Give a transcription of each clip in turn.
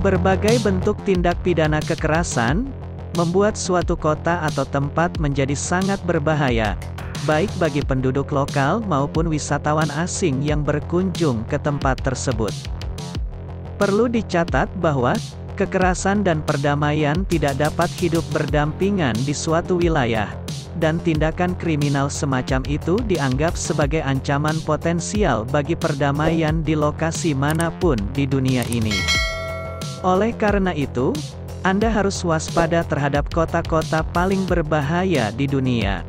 Berbagai bentuk tindak pidana kekerasan membuat suatu kota atau tempat menjadi sangat berbahaya, baik bagi penduduk lokal maupun wisatawan asing yang berkunjung ke tempat tersebut. Perlu dicatat bahwa kekerasan dan perdamaian tidak dapat hidup berdampingan di suatu wilayah, dan tindakan kriminal semacam itu dianggap sebagai ancaman potensial bagi perdamaian di lokasi manapun di dunia ini. Oleh karena itu, Anda harus waspada terhadap kota-kota paling berbahaya di dunia.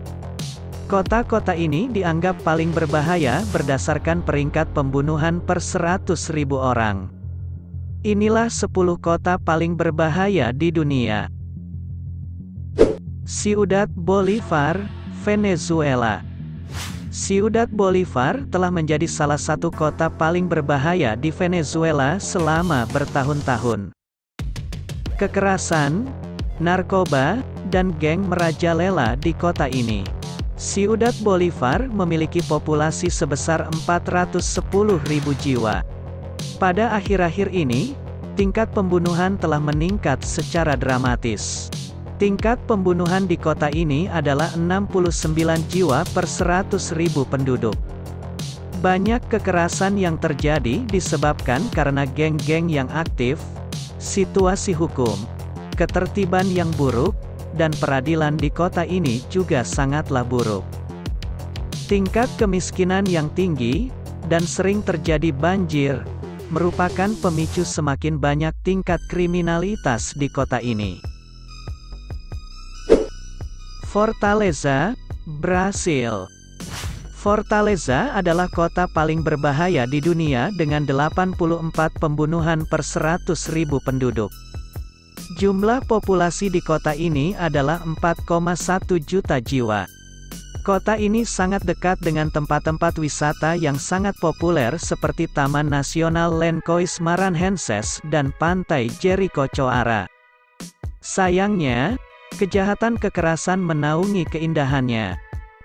Kota-kota ini dianggap paling berbahaya berdasarkan peringkat pembunuhan per 100.000 orang. Inilah 10 kota paling berbahaya di dunia. Ciudad Bolívar, Venezuela. Ciudad Bolívar telah menjadi salah satu kota paling berbahaya di Venezuela selama bertahun-tahun. Kekerasan, narkoba, dan geng merajalela di kota ini. Ciudad Bolívar memiliki populasi sebesar 410.000 jiwa. Pada akhir-akhir ini, tingkat pembunuhan telah meningkat secara dramatis. Tingkat pembunuhan di kota ini adalah 69 jiwa per 100.000 penduduk. Banyak kekerasan yang terjadi disebabkan karena geng-geng yang aktif, situasi hukum, ketertiban yang buruk, dan peradilan di kota ini juga sangatlah buruk. Tingkat kemiskinan yang tinggi, dan sering terjadi banjir, merupakan pemicu semakin banyak tingkat kriminalitas di kota ini. Fortaleza, Brasil. Fortaleza adalah kota paling berbahaya di dunia dengan 84 pembunuhan per 100.000 penduduk. Jumlah populasi di kota ini adalah 4,1 juta jiwa. Kota ini sangat dekat dengan tempat-tempat wisata yang sangat populer seperti Taman Nasional Lencois Maranhenses dan Pantai Jericho Coara. Sayangnya, kejahatan kekerasan menaungi keindahannya.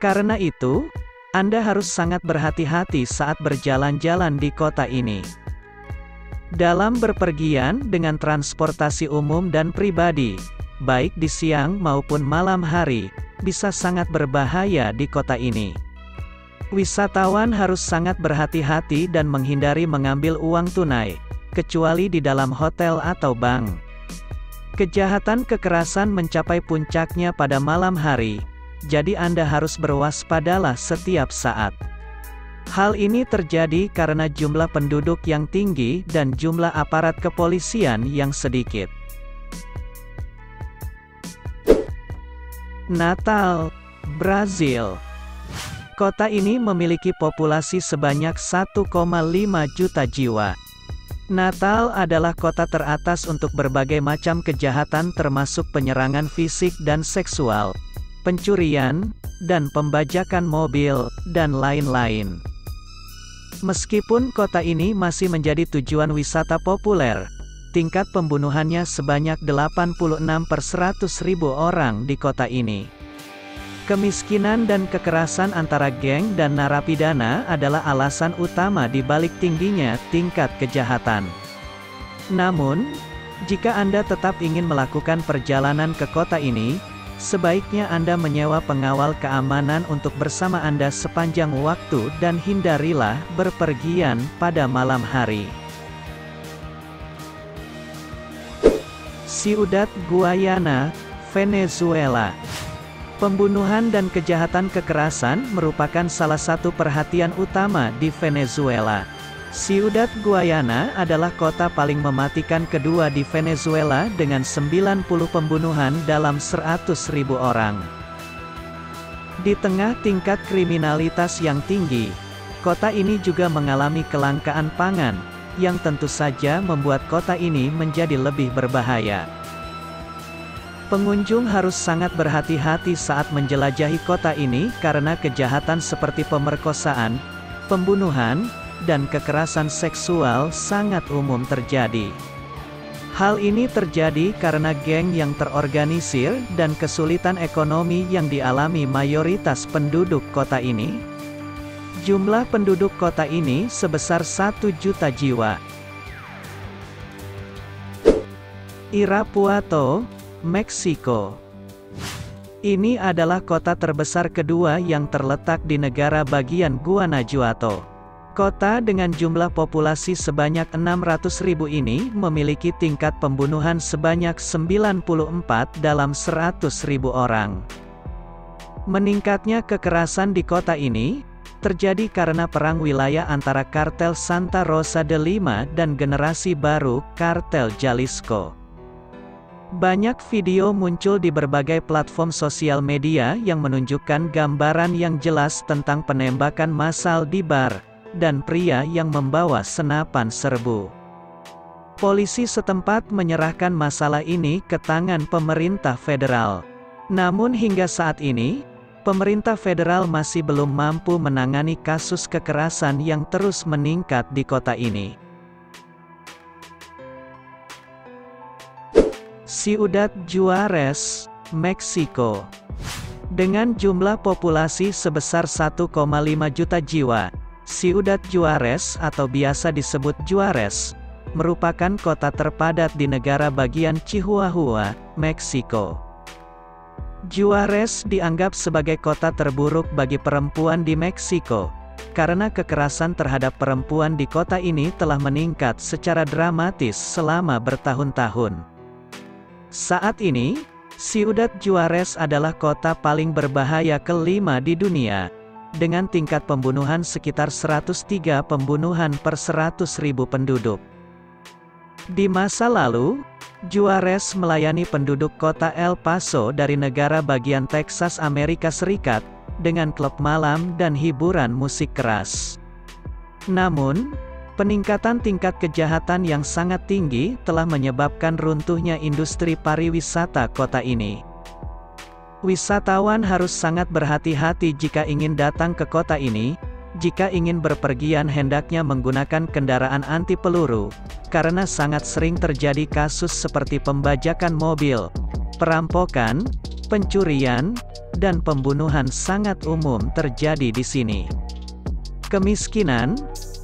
Karena itu, Anda harus sangat berhati-hati saat berjalan-jalan di kota ini. Dalam berpergian dengan transportasi umum dan pribadi, baik di siang maupun malam hari, bisa sangat berbahaya di kota ini. Wisatawan harus sangat berhati-hati dan menghindari mengambil uang tunai, kecuali di dalam hotel atau bank. Kejahatan kekerasan mencapai puncaknya pada malam hari, jadi Anda harus berwaspadalah setiap saat. Hal ini terjadi karena jumlah penduduk yang tinggi dan jumlah aparat kepolisian yang sedikit. Natal, Brazil. Kota ini memiliki populasi sebanyak 1,5 juta jiwa. Natal adalah kota teratas untuk berbagai macam kejahatan termasuk penyerangan fisik dan seksual, pencurian, dan pembajakan mobil, dan lain-lain. Meskipun kota ini masih menjadi tujuan wisata populer, tingkat pembunuhannya sebanyak 86 per 100.000 orang di kota ini. Kemiskinan dan kekerasan antara geng dan narapidana adalah alasan utama di balik tingginya tingkat kejahatan. Namun, jika Anda tetap ingin melakukan perjalanan ke kota ini, sebaiknya Anda menyewa pengawal keamanan untuk bersama Anda sepanjang waktu dan hindarilah berpergian pada malam hari. Ciudad Guayana, Venezuela. Pembunuhan dan kejahatan kekerasan merupakan salah satu perhatian utama di Venezuela. Ciudad Guayana adalah kota paling mematikan kedua di Venezuela dengan 90 pembunuhan dalam 100.000 orang. Di tengah tingkat kriminalitas yang tinggi, kota ini juga mengalami kelangkaan pangan, yang tentu saja membuat kota ini menjadi lebih berbahaya. Pengunjung harus sangat berhati-hati saat menjelajahi kota ini karena kejahatan seperti pemerkosaan, pembunuhan, dan kekerasan seksual sangat umum terjadi. Hal ini terjadi karena geng yang terorganisir dan kesulitan ekonomi yang dialami mayoritas penduduk kota ini. Jumlah penduduk kota ini sebesar 1 juta jiwa. Irapuato, Meksiko. Ini adalah kota terbesar kedua yang terletak di negara bagian Guanajuato. Kota dengan jumlah populasi sebanyak 600.000 ini memiliki tingkat pembunuhan sebanyak 94 dalam 100.000 orang. Meningkatnya kekerasan di kota ini terjadi karena perang wilayah antara kartel Santa Rosa de Lima dan generasi baru, kartel Jalisco. Banyak video muncul di berbagai platform sosial media yang menunjukkan gambaran yang jelas tentang penembakan massal di bar, dan pria yang membawa senapan serbu. Polisi setempat menyerahkan masalah ini ke tangan pemerintah federal. Namun hingga saat ini, pemerintah federal masih belum mampu menangani kasus kekerasan yang terus meningkat di kota ini. Ciudad Juárez, Meksiko. Dengan jumlah populasi sebesar 1,5 juta jiwa, Ciudad Juárez atau biasa disebut Juárez, merupakan kota terpadat di negara bagian Chihuahua, Meksiko. Juárez dianggap sebagai kota terburuk bagi perempuan di Meksiko, karena kekerasan terhadap perempuan di kota ini telah meningkat secara dramatis selama bertahun-tahun. Saat ini, Ciudad Juárez adalah kota paling berbahaya kelima di dunia, dengan tingkat pembunuhan sekitar 103 pembunuhan per 100.000 penduduk. Di masa lalu, Juárez melayani penduduk kota El Paso dari negara bagian Texas, Amerika Serikat, dengan klub malam dan hiburan musik keras. Namun, peningkatan tingkat kejahatan yang sangat tinggi telah menyebabkan runtuhnya industri pariwisata kota ini. Wisatawan harus sangat berhati-hati jika ingin datang ke kota ini. Jika ingin berpergian hendaknya menggunakan kendaraan anti peluru, karena sangat sering terjadi kasus seperti pembajakan mobil, perampokan, pencurian, dan pembunuhan sangat umum terjadi di sini. Kemiskinan,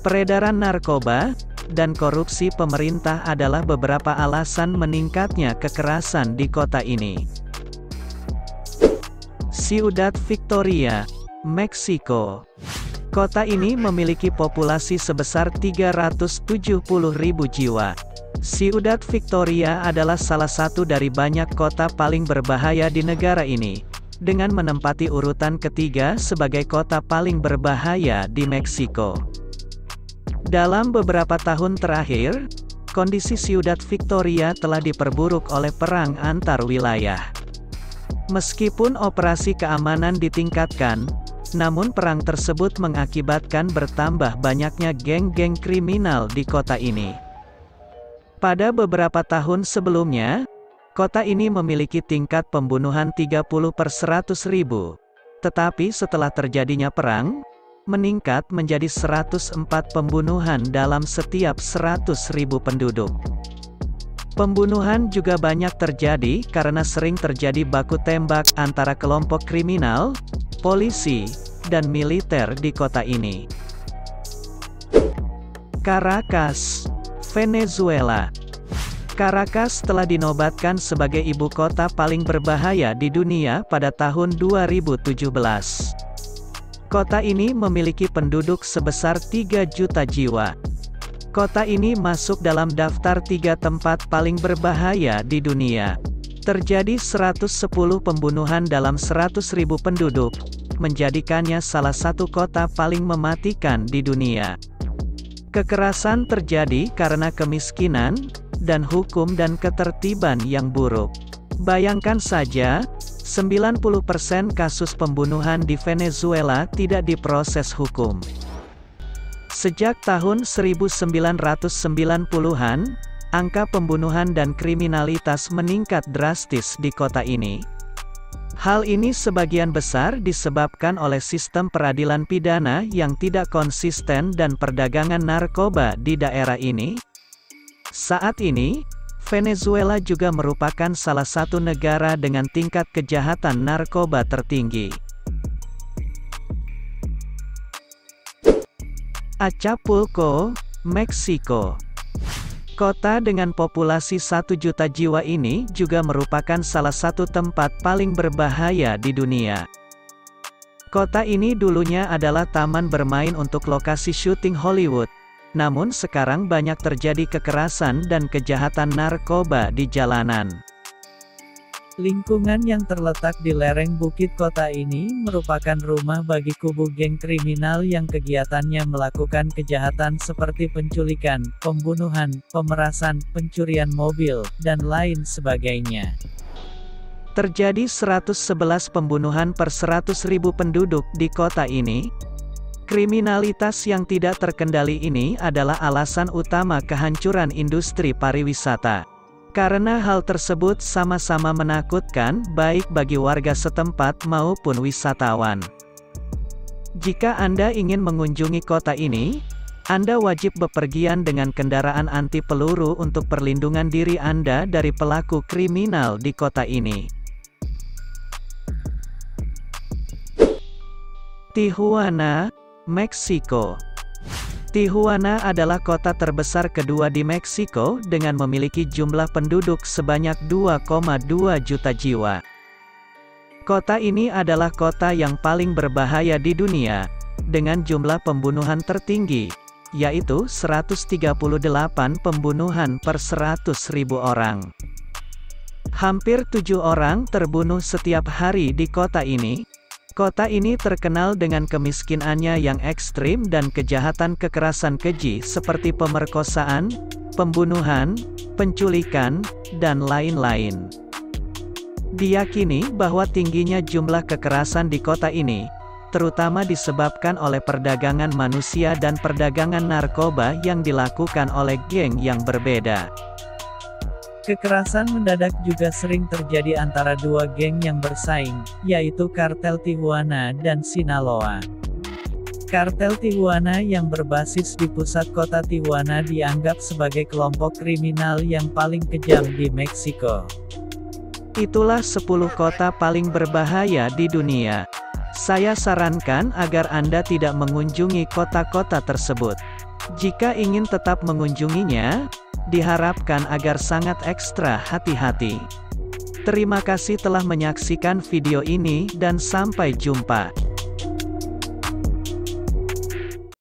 peredaran narkoba, dan korupsi pemerintah adalah beberapa alasan meningkatnya kekerasan di kota ini. Ciudad Victoria, Meksiko. Kota ini memiliki populasi sebesar 370.000 jiwa. Ciudad Victoria adalah salah satu dari banyak kota paling berbahaya di negara ini, dengan menempati urutan ketiga sebagai kota paling berbahaya di Meksiko. Dalam beberapa tahun terakhir, kondisi Ciudad Victoria telah diperburuk oleh perang antar wilayah. Meskipun operasi keamanan ditingkatkan, namun perang tersebut mengakibatkan bertambah banyaknya geng-geng kriminal di kota ini. Pada beberapa tahun sebelumnya, kota ini memiliki tingkat pembunuhan 30 per 100.000. Tetapi setelah terjadinya perang, meningkat menjadi 104 pembunuhan dalam setiap 100.000 penduduk. Pembunuhan juga banyak terjadi karena sering terjadi baku tembak antara kelompok kriminal, polisi, dan militer di kota ini. Caracas, Venezuela. Caracas telah dinobatkan sebagai ibu kota paling berbahaya di dunia pada tahun 2017. Kota ini memiliki penduduk sebesar 3 juta jiwa. Kota ini masuk dalam daftar 3 tempat paling berbahaya di dunia. Terjadi 110 pembunuhan dalam 100.000 penduduk, menjadikannya salah satu kota paling mematikan di dunia. Kekerasan terjadi karena kemiskinan, dan hukum dan ketertiban yang buruk. Bayangkan saja, 90% kasus pembunuhan di Venezuela tidak diproses hukum. Sejak tahun 1990-an, angka pembunuhan dan kriminalitas meningkat drastis di kota ini. Hal ini sebagian besar disebabkan oleh sistem peradilan pidana yang tidak konsisten dan perdagangan narkoba di daerah ini. Saat ini, Venezuela juga merupakan salah satu negara dengan tingkat kejahatan narkoba tertinggi. Acapulco, Meksiko. Kota dengan populasi 1 juta jiwa ini juga merupakan salah satu tempat paling berbahaya di dunia. Kota ini dulunya adalah taman bermain untuk lokasi syuting Hollywood. Namun sekarang banyak terjadi kekerasan dan kejahatan narkoba di jalanan. Lingkungan yang terletak di lereng bukit kota ini merupakan rumah bagi kubu geng kriminal yang kegiatannya melakukan kejahatan seperti penculikan, pembunuhan, pemerasan, pencurian mobil, dan lain sebagainya. Terjadi 111 pembunuhan per 100.000 penduduk di kota ini. Kriminalitas yang tidak terkendali ini adalah alasan utama kehancuran industri pariwisata. Karena hal tersebut sama-sama menakutkan baik bagi warga setempat maupun wisatawan. Jika Anda ingin mengunjungi kota ini, Anda wajib bepergian dengan kendaraan anti peluru untuk perlindungan diri Anda dari pelaku kriminal di kota ini. Tijuana, Meksiko. Tijuana adalah kota terbesar kedua di Meksiko dengan memiliki jumlah penduduk sebanyak 2,2 juta jiwa. Kota ini adalah kota yang paling berbahaya di dunia, dengan jumlah pembunuhan tertinggi, yaitu 138 pembunuhan per 100.000 orang. Hampir 7 orang terbunuh setiap hari di kota ini. Kota ini terkenal dengan kemiskinannya yang ekstrim dan kejahatan kekerasan keji seperti pemerkosaan, pembunuhan, penculikan, dan lain-lain. Diyakini bahwa tingginya jumlah kekerasan di kota ini, terutama disebabkan oleh perdagangan manusia dan perdagangan narkoba yang dilakukan oleh geng yang berbeda. Kekerasan mendadak juga sering terjadi antara dua geng yang bersaing, yaitu Kartel Tijuana dan Sinaloa. Kartel Tijuana yang berbasis di pusat kota Tijuana dianggap sebagai kelompok kriminal yang paling kejam di Meksiko. Itulah 10 kota paling berbahaya di dunia. Saya sarankan agar Anda tidak mengunjungi kota-kota tersebut. Jika ingin tetap mengunjunginya, diharapkan agar sangat ekstra hati-hati. Terima kasih telah menyaksikan video ini dan sampai jumpa.